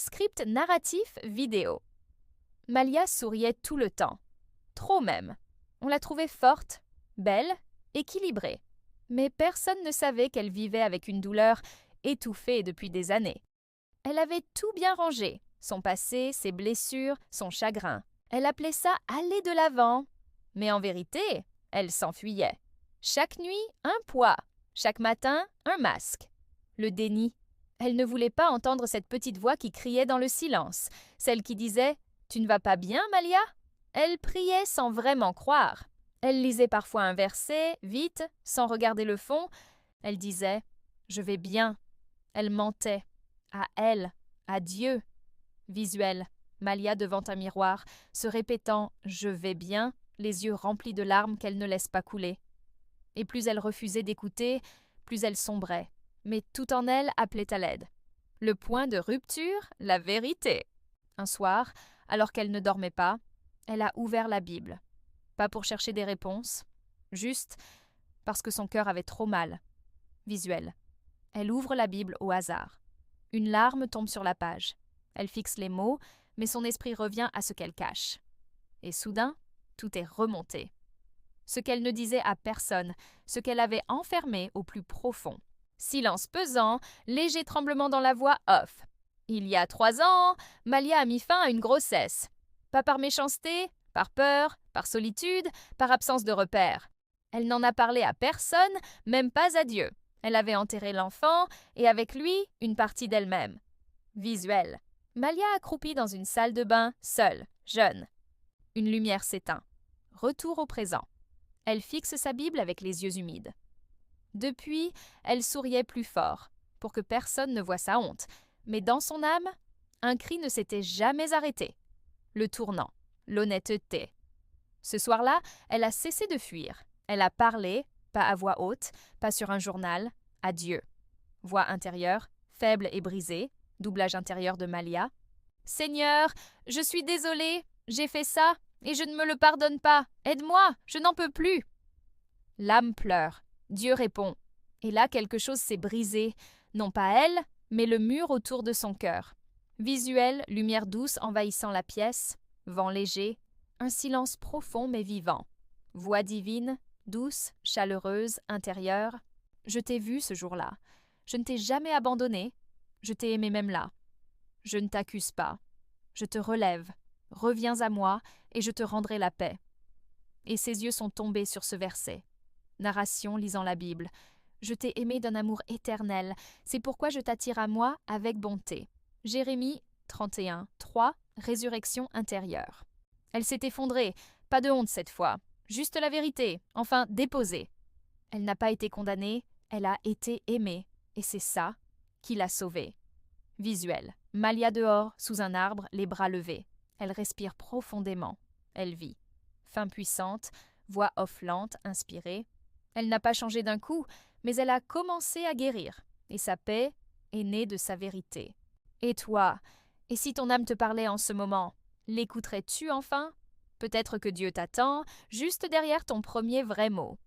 Script narratif vidéo. Malia souriait tout le temps. Trop même. On la trouvait forte, belle, équilibrée. Mais personne ne savait qu'elle vivait avec une douleur étouffée depuis des années. Elle avait tout bien rangé, son passé, ses blessures, son chagrin. Elle appelait ça « aller de l'avant ». Mais en vérité, elle s'enfuyait. Chaque nuit, un poids. Chaque matin, un masque. Le déni. Elle ne voulait pas entendre cette petite voix qui criait dans le silence, celle qui disait « Tu ne vas pas bien, Malia ?» Elle priait sans vraiment croire. Elle lisait parfois un verset, vite, sans regarder le fond. Elle disait « Je vais bien ». Elle mentait. À elle, à Dieu. Visuel. Malia devant un miroir, se répétant « Je vais bien », les yeux remplis de larmes qu'elle ne laisse pas couler. Et plus elle refusait d'écouter, plus elle sombrait. Mais tout en elle appelait à l'aide. Le point de rupture, la vérité. Un soir, alors qu'elle ne dormait pas, elle a ouvert la Bible. Pas pour chercher des réponses, juste parce que son cœur avait trop mal. Visuel. Elle ouvre la Bible au hasard. Une larme tombe sur la page. Elle fixe les mots, mais son esprit revient à ce qu'elle cache. Et soudain, tout est remonté. Ce qu'elle ne disait à personne, ce qu'elle avait enfermé au plus profond. Silence pesant, léger tremblement dans la voix off. Il y a 3 ans, Malia a mis fin à une grossesse. Pas par méchanceté, par peur, par solitude, par absence de repères. Elle n'en a parlé à personne, même pas à Dieu. Elle avait enterré l'enfant et avec lui, une partie d'elle-même. Visuel. Malia accroupie dans une salle de bain, seule, jeune. Une lumière s'éteint. Retour au présent. Elle fixe sa Bible avec les yeux humides. Depuis, elle souriait plus fort, pour que personne ne voie sa honte. Mais dans son âme, un cri ne s'était jamais arrêté. Le tournant, l'honnêteté. Ce soir-là, elle a cessé de fuir. Elle a parlé, pas à voix haute, pas sur un journal, à Dieu. Voix intérieure, faible et brisée, doublage intérieur de Malia. « Seigneur, je suis désolée, j'ai fait ça, et je ne me le pardonne pas. Aide-moi, je n'en peux plus. » L'âme pleure. Dieu répond. Et là, quelque chose s'est brisé, non pas elle, mais le mur autour de son cœur. Visuel, lumière douce envahissant la pièce, vent léger, un silence profond mais vivant. Voix divine, douce, chaleureuse, intérieure. Je t'ai vu ce jour-là. Je ne t'ai jamais abandonné. Je t'ai aimé même là. Je ne t'accuse pas. Je te relève. Reviens à moi et je te rendrai la paix. Et ses yeux sont tombés sur ce verset. Narration lisant la Bible. Je t'ai aimé d'un amour éternel. C'est pourquoi je t'attire à moi avec bonté. Jérémie 31, 3, résurrection intérieure. Elle s'est effondrée. Pas de honte cette fois. Juste la vérité. Enfin, déposée. Elle n'a pas été condamnée. Elle a été aimée. Et c'est ça qui l'a sauvée. Visuel. Malia dehors, sous un arbre, les bras levés. Elle respire profondément. Elle vit. Fin puissante, voix off lente, inspirée. Elle n'a pas changé d'un coup, mais elle a commencé à guérir. Et sa paix est née de sa vérité. Et toi, et si ton âme te parlait en ce moment, l'écouterais-tu enfin? Peut-être que Dieu t'attend, juste derrière ton premier vrai mot.